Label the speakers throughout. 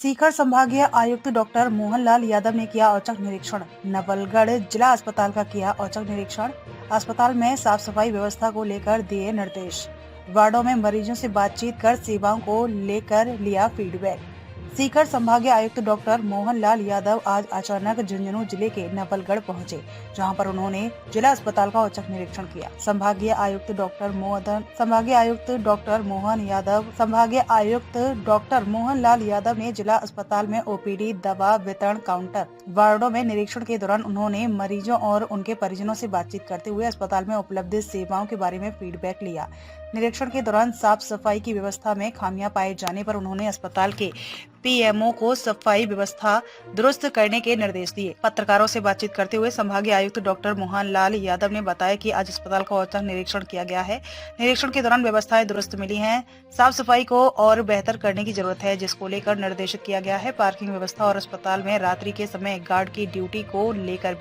Speaker 1: सीकर संभागीय आयुक्त डॉक्टर मोहनलाल यादव ने किया औचक निरीक्षण। नवलगढ़ जिला अस्पताल का किया औचक निरीक्षण। अस्पताल में साफ सफाई व्यवस्था को लेकर दिए निर्देश। वार्डों में मरीजों से बातचीत कर सेवाओं को लेकर लिया फीडबैक। सीकर संभागीय आयुक्त डॉक्टर मोहनलाल यादव आज अचानक झुंझुनू जिले के नवलगढ़ पहुंचे, जहां पर उन्होंने जिला अस्पताल का औचक निरीक्षण किया। संभागीय आयुक्त डॉक्टर मोहनलाल यादव ने जिला अस्पताल में ओपीडी, दवा वितरण काउंटर, वार्डों में निरीक्षण के दौरान उन्होंने मरीजों और उनके परिजनों से बातचीत करते हुए अस्पताल में उपलब्ध सेवाओं के बारे में फीडबैक लिया। निरीक्षण के दौरान साफ सफाई की व्यवस्था में खामियां पाए जाने पर उन्होंने अस्पताल के पीएमओ को सफाई व्यवस्था दुरुस्त करने के निर्देश दिए। पत्रकारों से बातचीत करते हुए संभागीय आयुक्त डॉक्टर मोहनलाल यादव ने बताया कि आज अस्पताल का औचक निरीक्षण किया गया है। निरीक्षण के दौरान व्यवस्थाएं दुरुस्त मिली हैं। साफ सफाई को और बेहतर करने की जरूरत है, जिसको लेकर निर्देशित किया गया है। पार्किंग व्यवस्था और अस्पताल में रात्रि के समय गार्ड की ड्यूटी को लेकर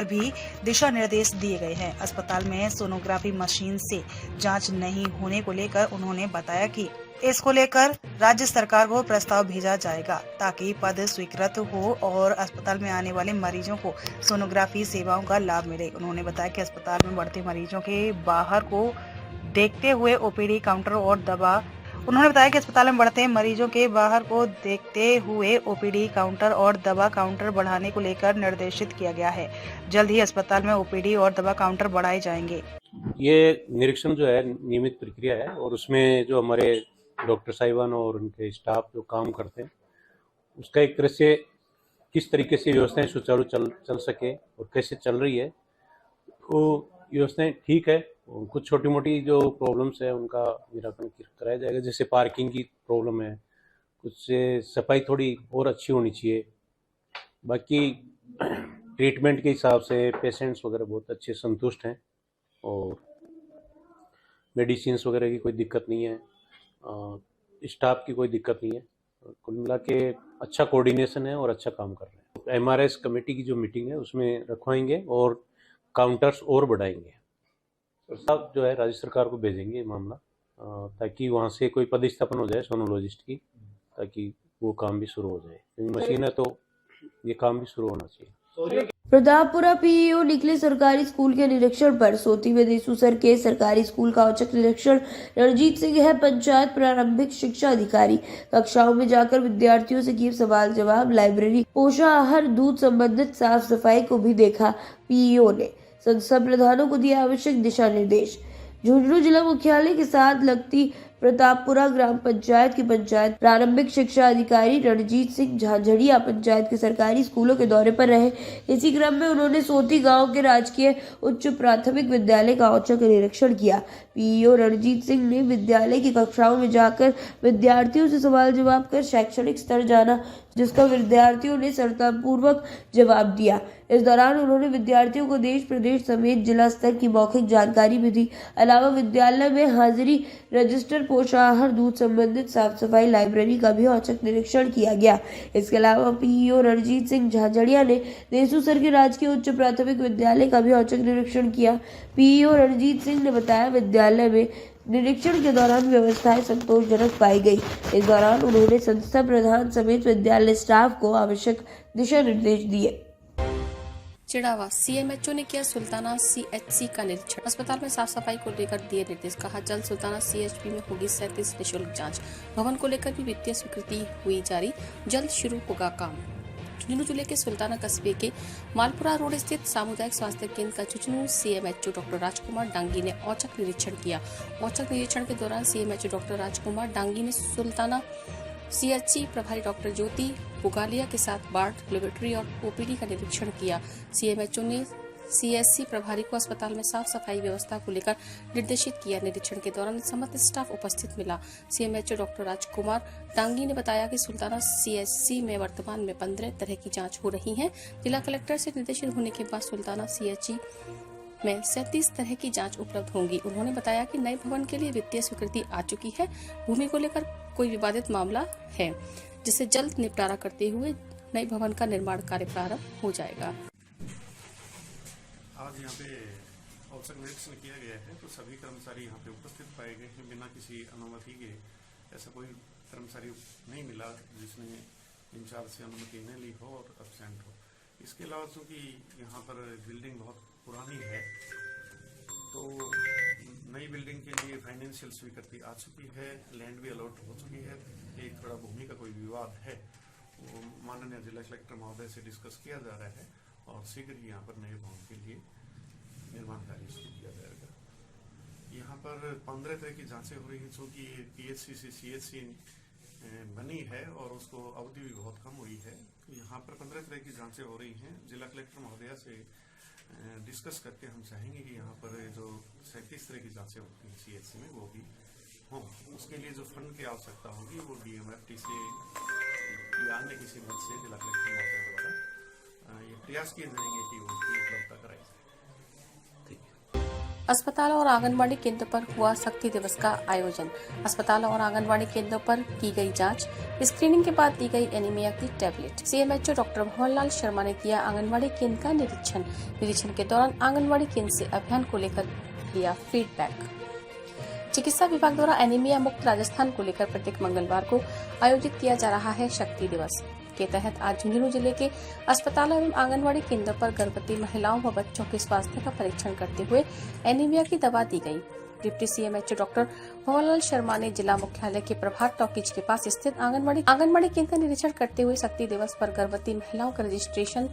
Speaker 1: भी दिशा निर्देश दिए गए हैं। अस्पताल में सोनोग्राफी मशीन से जांच नहीं होने को लेकर उन्होंने बताया कि इसको लेकर राज्य सरकार को प्रस्ताव भेजा जाएगा, ताकि पद स्वीकृत हो और अस्पताल में आने वाले मरीजों को सोनोग्राफी सेवाओं का लाभ मिले। उन्होंने बताया कि अस्पताल में बढ़ते मरीजों के बाहर को देखते हुए ओपीडी काउंटर और दवा काउंटर बढ़ाने को लेकर निर्देशित किया गया है। जल्द ही अस्पताल में ओपीडी और दवा काउंटर बढ़ाए जाएंगे।
Speaker 2: ये निरीक्षण जो है नियमित प्रक्रिया है और उसमें जो हमारे डॉक्टर साहिबान और उनके स्टाफ जो काम करते हैं उसका एक तरह से किस तरीके से व्यवस्थाएं सुचारू चल सके और कैसे चल रही है, वो व्यवस्थाएं ठीक है। कुछ छोटी मोटी जो प्रॉब्लम्स है उनका निराकरण कराया जाएगा, जैसे पार्किंग की प्रॉब्लम है, कुछ से सफाई थोड़ी और अच्छी होनी चाहिए। बाकी ट्रीटमेंट के हिसाब से पेशेंट्स वगैरह बहुत अच्छे संतुष्ट हैं और मेडिसिन्स वगैरह की कोई दिक्कत नहीं है, स्टाफ की कोई दिक्कत नहीं है। कुल मिला के अच्छा कोऑर्डिनेशन है और अच्छा काम कर रहे हैं। एमआरएस कमेटी की जो मीटिंग है उसमें रखवाएंगे और काउंटर्स और बढ़ाएंगे। प्रस्ताव जो है राज्य सरकार को भेजेंगे ये मामला, ताकि वहाँ से कोई पदस्थापन हो जाए सोनोलॉजिस्ट की, ताकि वो काम भी शुरू हो जाए। क्योंकि मशीन है तो ये काम भी शुरू होना चाहिए।
Speaker 3: प्रतापपुरा पीईओ निकले सरकारी स्कूल के निरीक्षण पर। सोती में देसूसर के सरकारी स्कूल का औचक निरीक्षण। रणजीत सिंह है पंचायत प्रारंभिक शिक्षा अधिकारी। कक्षाओं में जाकर विद्यार्थियों से किए सवाल जवाब। लाइब्रेरी, पोषाहार, दूध संबंधित साफ सफाई को भी देखा। पीईओ ने संस्था प्रधानों को दिया आवश्यक दिशा निर्देश। झुंझुनू जिला मुख्यालय के साथ लगती प्रतापपुरा ग्राम पंचायत की पंचायत प्रारंभिक शिक्षा अधिकारी रणजीत सिंह झांझड़िया पंचायत के सरकारी स्कूलों के दौरे पर रहे। इसी क्रम में उन्होंने सोती गांव के राजकीय उच्च प्राथमिक विद्यालय का औचक निरीक्षण किया। पीईओ रणजीत सिंह ने विद्यालय की कक्षाओं में जाकर विद्यार्थियों से सवाल जवाब कर शैक्षणिक स्तर जाना, जिसका विद्यार्थियों ने सरलतापूर्वक जवाब दिया। इस दौरान उन्होंने विद्यार्थियों को देश प्रदेश समेत जिला स्तर की मौखिक जानकारी भी दी। अलावा विद्यालय में हाजिरी रजिस्टर, पोषाहार, दूध संबंधित साफ सफाई, लाइब्रेरी का भी औचक निरीक्षण किया गया। इसके अलावा पीईओ रणजीत सिंह झांझड़िया ने देसूसर के राजकीय उच्च प्राथमिक विद्यालय का भी औचक निरीक्षण किया। पीईओ रणजीत सिंह ने बताया विद्यालय में निरीक्षण के दौरान व्यवस्थाएं संतोषजनक पाई गई। इस दौरान उन्होंने संस्था प्रधान समेत विद्यालय स्टाफ को आवश्यक दिशा निर्देश दिए।
Speaker 4: चिड़ावा सीएमएचओ ने किया सुल्ताना सीएचसी का निरीक्षण। अस्पताल में साफ सफाई को लेकर दिए निर्देश। कहा जल्द सुल्ताना सीएचपी में होगी 37 निःशुल्क जांच। भवन को लेकर भी वित्तीय स्वीकृति हुई जारी, जल्द शुरू होगा काम। झुंझुनू जिले के सुल्ताना कस्बे के मालपुरा रोड स्थित सामुदायिक स्वास्थ्य केंद्र का झुंझुनू सीएमएचओ डॉक्टर राजकुमार डांगी ने औचक निरीक्षण किया। औचक निरीक्षण के दौरान सीएमएचओ डॉक्टर राजकुमार डांगी ने सुल्ताना सीएचसी प्रभारी डॉक्टर ज्योति पुगालिया के साथ वार्ड, लेबोरेटरी और ओपीडी का निरीक्षण किया। सीएमएचओ ने सीएचसी प्रभारी को अस्पताल में साफ सफाई व्यवस्था को लेकर निर्देशित किया। निरीक्षण के दौरान समस्त स्टाफ उपस्थित मिला। सीएमएचओ डॉक्टर राजकुमार डांगी ने बताया कि सुल्ताना सीएचसी में वर्तमान में 15 तरह की जांच हो रही है। जिला कलेक्टर से निर्देशित होने के बाद सुल्ताना सीएचसी में 37 तरह की जांच उपलब्ध होंगी। उन्होंने बताया कि नए भवन के लिए वित्तीय स्वीकृति आ चुकी है। भूमि को लेकर कोई विवादित मामला है, जिसे जल्द निपटारा करते हुए नए भवन का निर्माण कार्य प्रारंभ हो जाएगा।
Speaker 5: आज यहाँ पे औचक निरीक्षण किया गया है, तो सभी कर्मचारी यहाँ पे उपस्थित पाए गए हैं। बिना किसी अनुमति के ऐसा कोई कर्मचारी नहीं मिला जिसने इंचार्ज से अनुमति न ली हो और एब्सेंट हो। इसके अलावा चूंकि यहाँ पर बिल्डिंग बहुत पुरानी है तो नई बिल्डिंग के लिए फाइनेंशियल स्वीकृति आ चुकी है, लैंड भी अलॉट हो चुकी है। एक थोड़ा भूमि का कोई विवाद है, वो माननीय जिला कलेक्टर महोदय से डिस्कस किया जा रहा है और शीघ्र ही यहाँ पर नए भवन के लिए निर्माण कार्य शुरू किया जाएगा। यहाँ पर 15 तरह की जांचें हो रही हैं, चूंकि PHC से CHC बनी है और उसको अवधि भी बहुत कम हुई है। यहाँ पर 15 तरह की जांचें हो रही हैं। जिला कलेक्टर महोदया से डिस्कस करके हम चाहेंगे कि यहाँ पर जो 37 तरह की जांचें होती हैं CHC में वो भी हों। उसके लिए जो फंड की आवश्यकता होगी वो DMFT से या अन्य किसी मद से जिला कलेक्टर महोदय द्वारा ये प्रयास किए जाएंगे कि उनकी उपलब्धता कराई जाए।
Speaker 4: अस्पताल और आंगनबाड़ी केंद्र पर हुआ शक्ति दिवस का आयोजन। अस्पताल और आंगनबाड़ी केंद्रों पर की गई जांच, स्क्रीनिंग के बाद दी गई एनीमिया की tablet. CMHO doctor Bhawanlal Sharma ने किया आंगनबाड़ी केंद्र का निरीक्षण के दौरान आंगनबाड़ी केंद्र से अभियान को लेकर लिया फीडबैक। चिकित्सा विभाग द्वारा एनीमिया मुक्त राजस्थान को लेकर प्रत्येक मंगलवार को आयोजित किया जा रहा है शक्ति दिवस के तहत आज झुंझुनू जिले के अस्पताल एवं आंगनबाड़ी केंद्र पर गर्भवती महिलाओं व बच्चों के स्वास्थ्य का परीक्षण करते हुए एनीमिया की दवा दी गई। Deputy CMHO doctor Bhawanlal Sharma ने जिला मुख्यालय के प्रभात टॉकीज के पास स्थित आंगनबाड़ी केंद्र का निरीक्षण करते हुए शक्ति दिवस पर गर्भवती महिलाओं का रजिस्ट्रेशन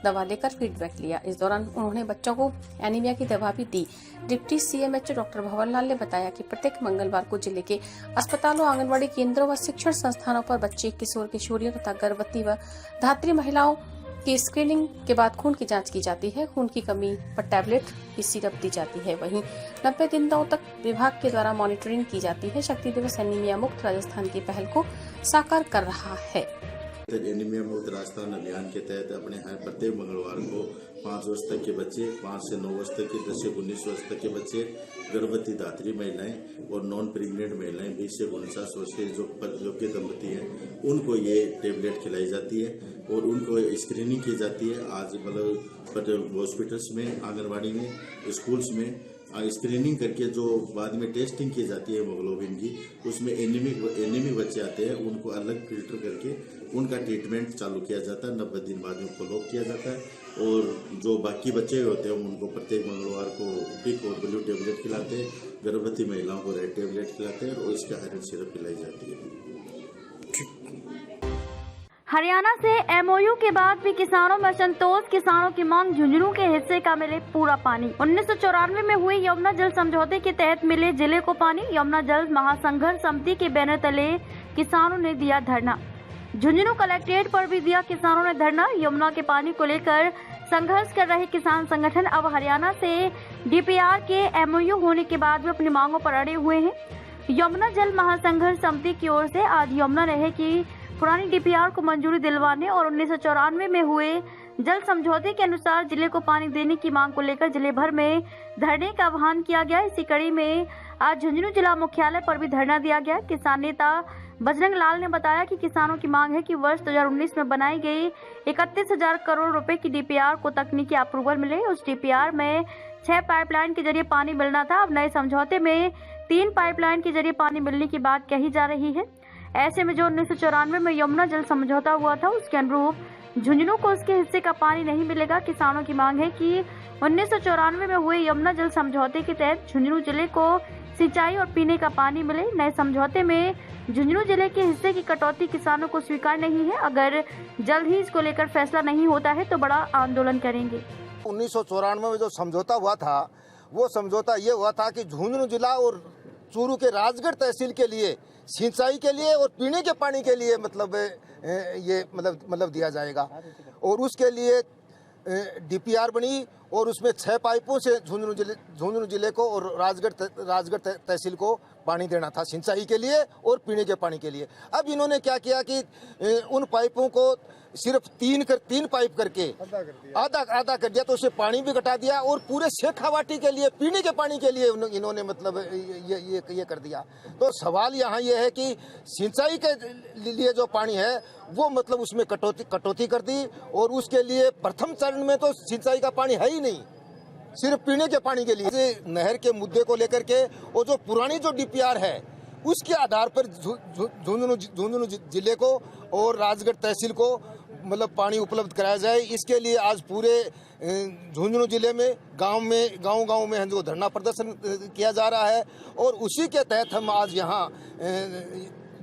Speaker 4: दवा लेकर फीडबैक लिया। इस दौरान उन्होंने बच्चों को एनीमिया की दवा भी दी। डिप्टी CMHO डॉक्टर भवनलाल ने बताया कि प्रत्येक मंगलवार को जिले के अस्पतालों, आंगनबाड़ी केंद्रों व शिक्षण संस्थानों पर बच्चे, किशोर किशोरियों तथा गर्भवती व धात्री महिलाओं की स्क्रीनिंग के बाद खून की जांच की जाती है। खून की कमी पर टैबलेट की सिरप दी जाती है। वहीं 90 दिनों तक विभाग के द्वारा मॉनिटरिंग की जाती है। शक्ति दिवस एनीमिया मुक्त राजस्थान की पहल को साकार कर रहा है।
Speaker 6: एनीमिया मुक्त राजस्थान अभियान के तहत अपने यहाँ प्रत्येक मंगलवार को 5 वर्ष तक के बच्चे, 5 से 9 वर्ष तक के, 10 से 19 वर्ष तक के बच्चे, गर्भवती धात्री महिलाएं और नॉन प्रेग्नेंट महिलाएं 20 से 49 वर्ष के जो के दंपति हैं उनको ये टेबलेट खिलाई जाती है और उनको स्क्रीनिंग की जाती है। आज मतलब हॉस्पिटल्स में, आंगनबाड़ी में, स्कूल्स में स्क्रीनिंग करके जो बाद में टेस्टिंग की जाती है हीमोग्लोबिन की, उसमें एनीमिक बच्चे आते हैं, उनको अलग फिल्टर करके उनका ट्रीटमेंट चालू किया जाता है। 90 दिन बाद में फॉलोअप किया जाता है और जो बाकी बच्चे होते हैं उनको प्रत्येक मंगलवार को पिक और ब्लू टेबलेट खिलाते हैं। गर्भवती महिलाओं को रेड टेबलेट खिलाते हैं और इसका आयरन सिरप पिलाई जाती है।
Speaker 7: हरियाणा से MOU के बाद भी किसानों में असंतोष। किसानों की मांग झुंझुनू के हिस्से का मिले पूरा पानी। 1994 में हुई यमुना जल समझौते के तहत मिले जिले को पानी। यमुना जल महासंघर्ष समिति के बैनर तले किसानों ने दिया धरना। झुंझुनू कलेक्ट्रेट पर भी दिया किसानों ने धरना। यमुना के पानी को लेकर संघर्ष कर रहे किसान संगठन अब हरियाणा से DPR के MOU होने के बाद भी अपनी मांगों पर अड़े हुए हैं। यमुना जल महासंघर्ष समिति की ओर से आज यमुना नहर की पुरानी DPR को मंजूरी दिलवाने और 1994 में हुए जल समझौते के अनुसार जिले को पानी देने की मांग को लेकर जिले भर में धरने का आह्वान किया गया। इसी कड़ी में आज झुंझुनू जिला मुख्यालय पर भी धरना दिया गया। किसान नेता बजरंग लाल ने बताया कि किसानों की मांग है कि वर्ष 2019 में बनाई गई 31,000 करोड़ रुपए की DPR को तकनीकी अप्रूवल मिले। उस DPR में 6 पाइपलाइन के जरिए पानी मिलना था। अब नए समझौते में 3 पाइपलाइन के जरिए पानी मिलने की बात कही जा रही है। ऐसे में जो 1994 में यमुना जल समझौता हुआ था उसके अनुरूप झुंझुनू को उसके हिस्से का पानी नहीं मिलेगा। किसानों की मांग है कि 1994 में हुए यमुना जल समझौते के तहत झुंझुनू जिले को सिंचाई और पीने का पानी मिले। नए समझौते में झुंझुनू जिले के हिस्से की कटौती किसानों को स्वीकार नहीं है। अगर जल्द ही इसको लेकर फैसला नहीं होता है तो बड़ा आंदोलन करेंगे।
Speaker 8: 1994 में जो समझौता हुआ था वो समझौता ये हुआ था कि झुंझुनू जिला और चूरू के राजगढ़ तहसील के लिए सिंचाई के लिए और पीने के पानी के लिए मतलब दिया जाएगा और उसके लिए DPR बनी और उसमें 6 पाइपों से झुंझुनू जिले को और राजगढ़ तहसील को पानी देना था सिंचाई के लिए और पीने के पानी के लिए। अब इन्होंने क्या किया कि उन पाइपों को सिर्फ 3 पाइप करके आधा कर दिया, तो उसे पानी भी घटा दिया और पूरे शेखावाटी के लिए पीने के पानी के लिए इन्होंने मतलब ये कर दिया। तो सवाल यहाँ ये है कि सिंचाई के लिए जो पानी है वो मतलब उसमें कटौती कर दी और उसके लिए प्रथम चरण में तो सिंचाई का पानी है ही नहीं, सिर्फ पीने के पानी के लिए। नहर के मुद्दे को लेकर के और जो पुरानी जो DPR है उसके आधार पर झुंझुनू जिले को और राजगढ़ तहसील को मतलब पानी उपलब्ध कराया जाए। इसके लिए आज पूरे झुंझुनू जिले में गांव में हम जो धरना प्रदर्शन किया जा रहा है और उसी के तहत हम आज यहाँ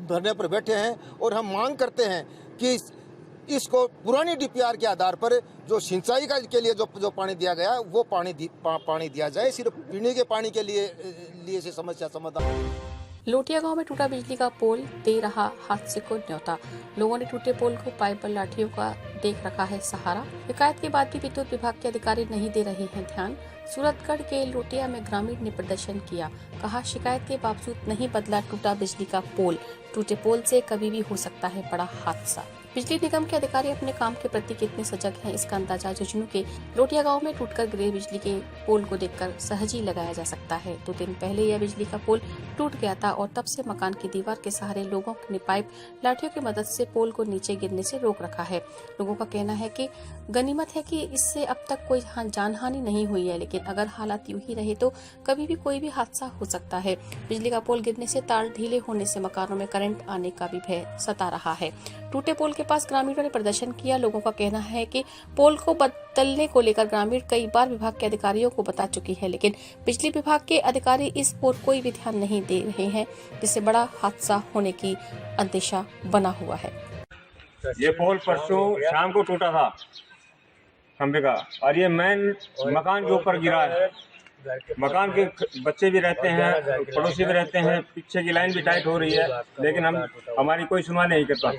Speaker 8: धरने पर बैठे हैं और हम मांग करते हैं कि इसको पुरानी डीपीआर के आधार पर जो सिंचाई के लिए जो पानी दिया गया वो पानी दिया जाए। सिर्फ पीने के पानी के लिए से समस्या समाधान।
Speaker 4: लोटिया गांव में टूटा बिजली का पोल दे रहा हादसे को न्योता। लोगों ने टूटे पोल को पाइप और लाठियों का देख रखा है सहारा। शिकायत के बाद भी विद्युत विभाग के अधिकारी नहीं दे रहे हैं ध्यान। सूरतगढ़ के लोटिया में ग्रामीण ने प्रदर्शन किया, कहा शिकायत के बावजूद नहीं बदला टूटा बिजली का पोल। टूटे पोल से कभी भी हो सकता है बड़ा हादसा। बिजली निगम के अधिकारी अपने काम के प्रति कितने सजग हैं, इसका अंदाजा झुंझुनू के लोटिया गांव में टूटकर गिरे बिजली के पोल को देखकर सहज ही लगाया जा सकता है। 2 दिन पहले यह बिजली का पोल टूट गया था और तब से मकान की दीवार के सहारे लोगों ने पाइप लाठियों की मदद से पोल को नीचे गिरने से रोक रखा है। लोगों का कहना है कि गनीमत है कि इससे अब तक कोई जानहानि नहीं हुई है, लेकिन अगर हालात यूं ही रहे तो कभी भी कोई भी हादसा हो सकता है। बिजली का पोल गिरने से तार ढीले होने से मकानों में करंट आने का भी भय सता रहा है। टूटे पोल के पास ग्रामीणों ने प्रदर्शन किया। लोगों का कहना है कि पोल को बदलने को लेकर ग्रामीण कई बार विभाग के अधिकारियों को बता चुकी है, लेकिन बिजली विभाग के अधिकारी इस ओर कोई भी ध्यान नहीं दे रहे हैं, जिससे बड़ा हादसा होने की अंदेशा बना हुआ है।
Speaker 9: ये पोल परसों शाम को टूटा था खंबे का, और ये मेन मकान के ऊपर गिरा है। मकान के बच्चे भी रहते हैं, पड़ोसी भी रहते हैं, पीछे की लाइन भी टाइट हो रही है, लेकिन हमारी कोई सुनवाई नहीं करता।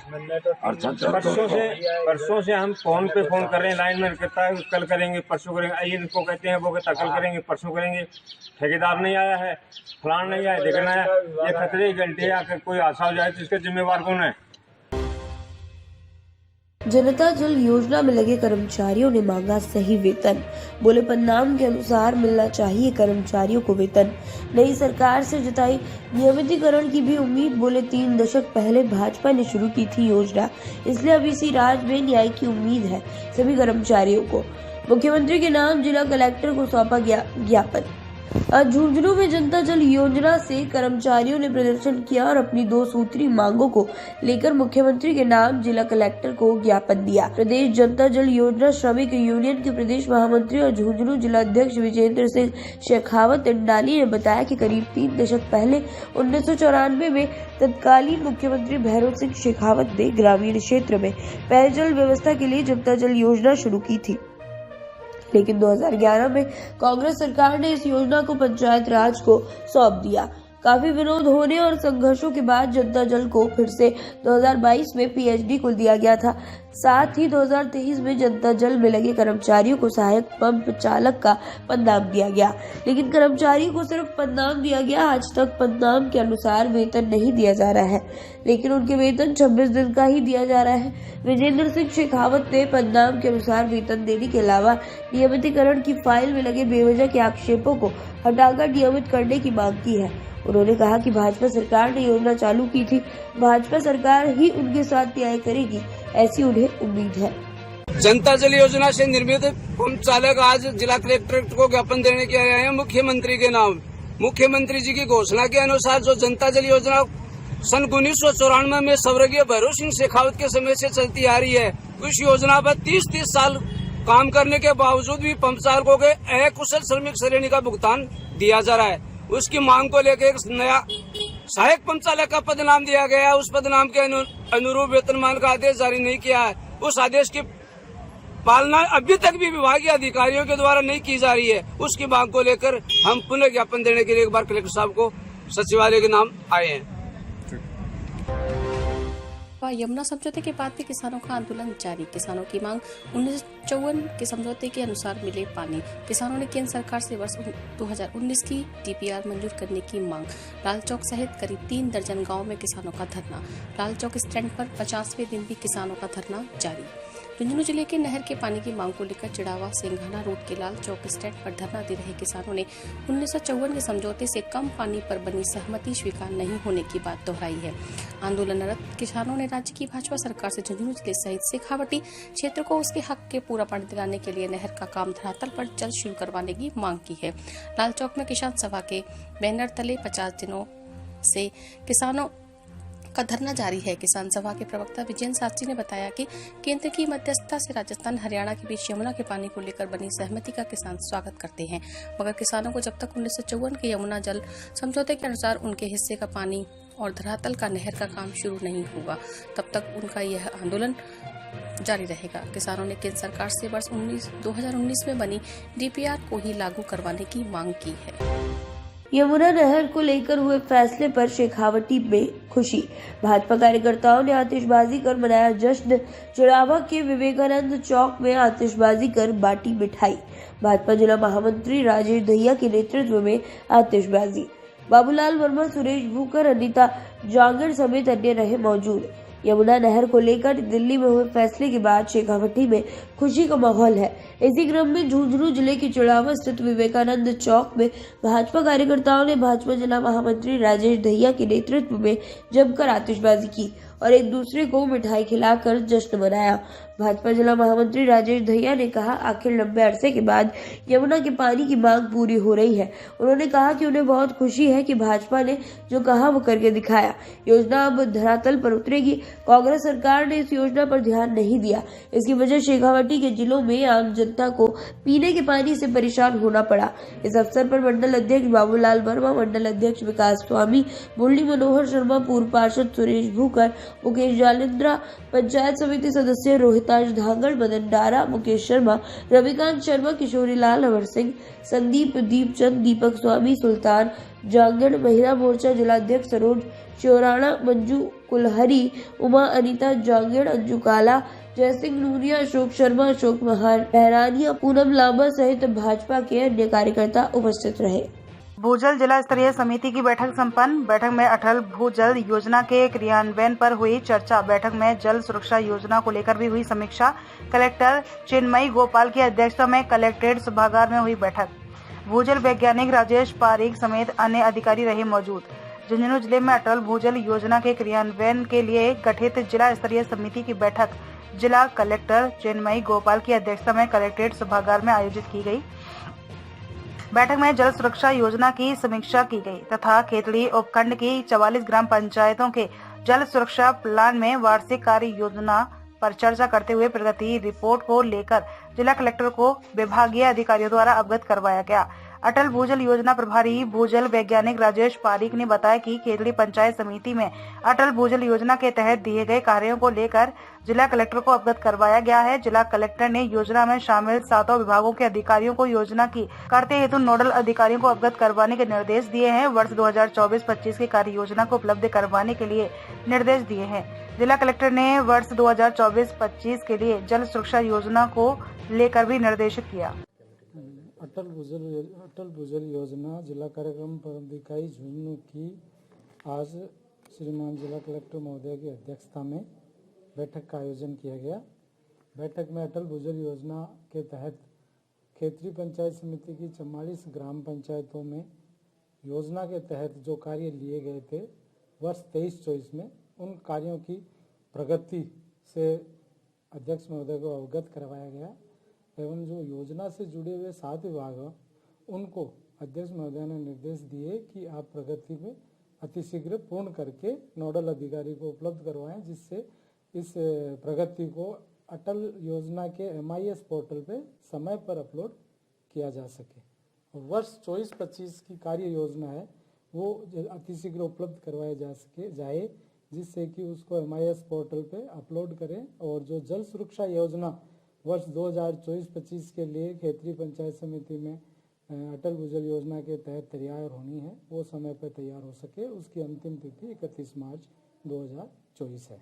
Speaker 9: परसों से हम फोन पे फोन कर रहे हैं, लाइन में कहता है कल करेंगे, परसों करेंगे। आइए इनको कहते हैं, वो कहता कल करेंगे, परसों करेंगे। ठेकेदार नहीं आया है, फलान नहीं आया, देखना है। ये खतरे की घंटे आकर कोई हादसा हो जाए तो इसका जिम्मेवार कौन है?
Speaker 3: जनता जल योजना में लगे कर्मचारियों ने मांगा सही वेतन। बोले पदनाम के अनुसार मिलना चाहिए कर्मचारियों को वेतन। नई सरकार से जताई नियमितीकरण की भी उम्मीद। बोले 3 दशक पहले भाजपा ने शुरू की थी योजना, इसलिए अब इसी राज में न्याय की उम्मीद है सभी कर्मचारियों को। मुख्यमंत्री के नाम जिला कलेक्टर को सौंपा गया ज्ञापन। आज झुंझुनू में जनता जल योजना से कर्मचारियों ने प्रदर्शन किया और अपनी 2 सूत्री मांगों को लेकर मुख्यमंत्री के नाम जिला कलेक्टर को ज्ञापन दिया। प्रदेश जनता जल योजना श्रमिक यूनियन के प्रदेश महामंत्री और झुंझुनू जिला अध्यक्ष विजेंद्र सिंह शेखावत इंडाली ने बताया कि करीब 3 दशक पहले 1994 में तत्कालीन मुख्यमंत्री भैरव सिंह शेखावत ने ग्रामीण क्षेत्र में पेयजल व्यवस्था के लिए जनता जल योजना शुरू की थी, लेकिन 2011 में कांग्रेस सरकार ने इस योजना को पंचायत राज को सौंप दिया। काफी विरोध होने और संघर्षों के बाद जनता जल को फिर से 2022 में पीएचडी को दिया गया था। साथ ही 2023 में जनता जल में लगे कर्मचारियों को सहायक पंप चालक का पदनाम दिया गया, लेकिन कर्मचारियों को सिर्फ पदनाम दिया गया। आज तक पदनाम के अनुसार वेतन नहीं दिया जा रहा है, लेकिन उनके वेतन 26 दिन का ही दिया जा रहा है। विजेंद्र सिंह शेखावत ने पदनाम के अनुसार वेतन देने के अलावा नियमितीकरण की फाइल में लगे बेवजह के आक्षेपों को हटाकर नियमित करने की मांग की है। उन्होंने कहा कि भाजपा सरकार ने योजना चालू की थी, भाजपा सरकार ही उनके साथ न्याय करेगी, ऐसी उन्हें उम्मीद है।
Speaker 10: जनता जल योजना से निर्मित पंप चालक आज जिला कलेक्टर को ज्ञापन देने के आए हैं मुख्यमंत्री के नाम। मुख्यमंत्री जी की घोषणा के अनुसार जो जनता जल योजना सन 1994 में स्वर्गीय भैरव सिंह शेखावत के समय से चलती आ रही है, उस योजना पर 30 साल काम करने के बावजूद भी पंप चालकों के अकुशल श्रमिक श्रेणी का भुगतान दिया जा रहा है। उसकी मांग को लेकर एक नया सहायक पंप चालक का पदनाम दिया गया। उस पदनाम के अनुरूप वेतनमान का आदेश जारी नहीं किया है। उस आदेश की पालना अभी तक भी विभागीय अधिकारियों के द्वारा नहीं की जा रही है। उसकी मांग को लेकर हम पुनः ज्ञापन देने के लिए एक बार कलेक्टर साहब को सचिवालय के नाम आए हैं।
Speaker 4: यमुना समझौते के बाद भी किसानों का आंदोलन जारी। किसानों की मांग 1954 के समझौते के अनुसार मिले पानी। किसानों ने केंद्र सरकार से वर्ष 2019 की डीपीआर मंजूर करने की मांग। लाल चौक सहित करीब 3 दर्जन गांव में किसानों का धरना। लाल चौक स्टैंड पर 50वें दिन भी किसानों का धरना जारी। झुंझुनू जिले के नहर के पानी की मांग को लेकर चिड़ावा सिंघाना रोड के लाल चौक स्टैंड पर धरना दे रहे किसानों ने 1954 के समझौते से कम पानी पर बनी सहमति स्वीकार नहीं होने की बात दोहराई है। आंदोलनरत किसानों ने राज्य की भाजपा सरकार से झुंझुनू जिले सहित शेखावटी क्षेत्र को उसके हक के पूरा पानी दिलाने के लिए नहर का काम धरातल पर जल्द शुरू करवाने की मांग की है। लाल चौक में किसान सभा के बैनर तले 50 दिनों से किसानों का धरना जारी है। किसान सभा के प्रवक्ता विजयन शास्त्री ने बताया कि केंद्र की मध्यस्थता से राजस्थान हरियाणा के बीच यमुना के पानी को लेकर बनी सहमति का किसान स्वागत करते हैं, मगर किसानों को जब तक 1954 के यमुना जल समझौते के अनुसार उनके हिस्से का पानी और धरातल का नहर का काम शुरू नहीं होगा, तब तक उनका यह आंदोलन जारी रहेगा। किसानों ने केंद्र सरकार से वर्ष 2019 में बनी डीपीआर को ही लागू करवाने की मांग की है।
Speaker 3: यमुना नहर को लेकर हुए फैसले पर शेखावटी में खुशी। भाजपा कार्यकर्ताओं ने आतिशबाजी कर मनाया जश्न। चुरावा के विवेकानंद चौक में आतिशबाजी कर बांटी मिठाई। भाजपा जिला महामंत्री राजेश दहिया के नेतृत्व में आतिशबाजी। बाबूलाल वर्मा, सुरेश भूकर, अनीता जांगड़ समेत अन्य रहे मौजूद। यमुना नहर को लेकर दिल्ली में हुए फैसले के बाद शेखावटी में खुशी का माहौल है। इसी क्रम में झुंझुनू जिले के चुड़ावा स्थित विवेकानंद चौक में भाजपा कार्यकर्ताओं ने भाजपा जिला महामंत्री राजेश दहिया के नेतृत्व में जमकर आतिशबाजी की और एक दूसरे को मिठाई खिलाकर जश्न मनाया। भाजपा जिला महामंत्री राजेश दहिया ने कहा, आखिर लंबे अरसे के बाद यमुना के पानी की मांग पूरी हो रही है। उन्होंने कहा कि उन्हें बहुत खुशी है कि भाजपा ने जो कहा वो करके दिखाया। योजना अब धरातल पर उतरेगी। कांग्रेस सरकार ने इस योजना पर ध्यान नहीं दिया। इसकी वजह शेखावटी के जिलों में आम जनता को पीने के पानी से परेशान होना पड़ा। इस अवसर पर मंडल अध्यक्ष बाबूलाल वर्मा, मंडल अध्यक्ष विकास स्वामी, मुरली मनोहर शर्मा, पूर्व पार्षद सुरेश भूकर, मुकेश जालिंद्रा, पंचायत समिति सदस्य रोहिताश धांगड़, मदन डारा, मुकेश शर्मा, रविकांत शर्मा, किशोरी लाल, अमर सिंह, संदीप, दीपचंद, दीपक स्वामी, सुल्तान जांगड़, महिला मोर्चा जिलाध्यक्ष सरोज चौराना, मंजू कुलहरी, उमा, अनीता जांगड़, अंजू काला, जयसिंह नूरिया, अशोक शर्मा, अशोक महरानिया, पूनम लांबा सहित भाजपा के अन्य कार्यकर्ता उपस्थित रहे।
Speaker 1: भूजल जिला स्तरीय समिति की बैठक संपन्न। बैठक में अटल भूजल योजना के क्रियान्वयन पर हुई चर्चा। बैठक में जल सुरक्षा योजना को लेकर भी हुई समीक्षा। कलेक्टर चिन्मयी गोपाल की अध्यक्षता में कलेक्ट्रेट सभागार में हुई बैठक। भूजल वैज्ञानिक राजेश पारीक समेत अन्य अधिकारी रहे मौजूद। झुंझुनू जिले में अटल भूजल योजना के क्रियान्वयन के लिए गठित जिला स्तरीय समिति की बैठक जिला कलेक्टर चिन्मयी गोपाल की अध्यक्षता में कलेक्ट्रेट सभागार में आयोजित की गई। बैठक में जल सुरक्षा योजना की समीक्षा की गई तथा खेतड़ी उपखंड की 44 ग्राम पंचायतों के जल सुरक्षा प्लान में वार्षिक कार्य योजना पर चर्चा करते हुए प्रगति रिपोर्ट को लेकर जिला कलेक्टर को विभागीय अधिकारियों द्वारा अवगत करवाया गया। अटल भूजल योजना प्रभारी भूजल वैज्ञानिक राजेश पारीक ने बताया कि खेतड़ी पंचायत समिति में अटल भूजल योजना के तहत दिए गए कार्यों को लेकर जिला कलेक्टर को अवगत करवाया गया है। जिला कलेक्टर ने योजना में शामिल 7 विभागों के अधिकारियों को योजना की करते हेतु नोडल अधिकारियों को अवगत करवाने के निर्देश दिए हैं। वर्ष 2024-25 की कार्य योजना को उपलब्ध करवाने के लिए निर्देश दिए हैं। जिला कलेक्टर ने वर्ष 2024-25 के लिए जल सुरक्षा योजना को लेकर भी निर्देशित किया।
Speaker 11: अटल भूजल योजना जिला कार्यक्रम पदाधिकारी झुंझुनू की आज श्रीमान जिला कलेक्टर महोदय की अध्यक्षता में बैठक का आयोजन किया गया। बैठक में अटल भूजल योजना के तहत खेतड़ी पंचायत समिति की 44 ग्राम पंचायतों में योजना के तहत जो कार्य लिए गए थे वर्ष 23-24 में, उन कार्यों की प्रगति से अध्यक्ष महोदय को अवगत करवाया गया एवं जो योजना से जुड़े हुए 7 विभाग उनको अध्यक्ष महोदय ने निर्देश दिए कि आप प्रगति में अतिशीघ्र पूर्ण करके नोडल अधिकारी को उपलब्ध करवाएं, जिससे इस प्रगति को अटल योजना के MIS पोर्टल पे समय पर अपलोड किया जा सके। और वर्ष 24-25 की कार्य योजना है वो अतिशीघ्र उपलब्ध करवाए जाए जिससे कि उसको MIS पोर्टल पे अपलोड करें। और जो जल सुरक्षा योजना वर्ष 2024-25 के लिए खेतड़ी पंचायत समिति में अटल भूजल योजना के तहत तैयार होनी है, वो समय पर तैयार हो सके। उसकी अंतिम तिथि 31 मार्च 2024 है।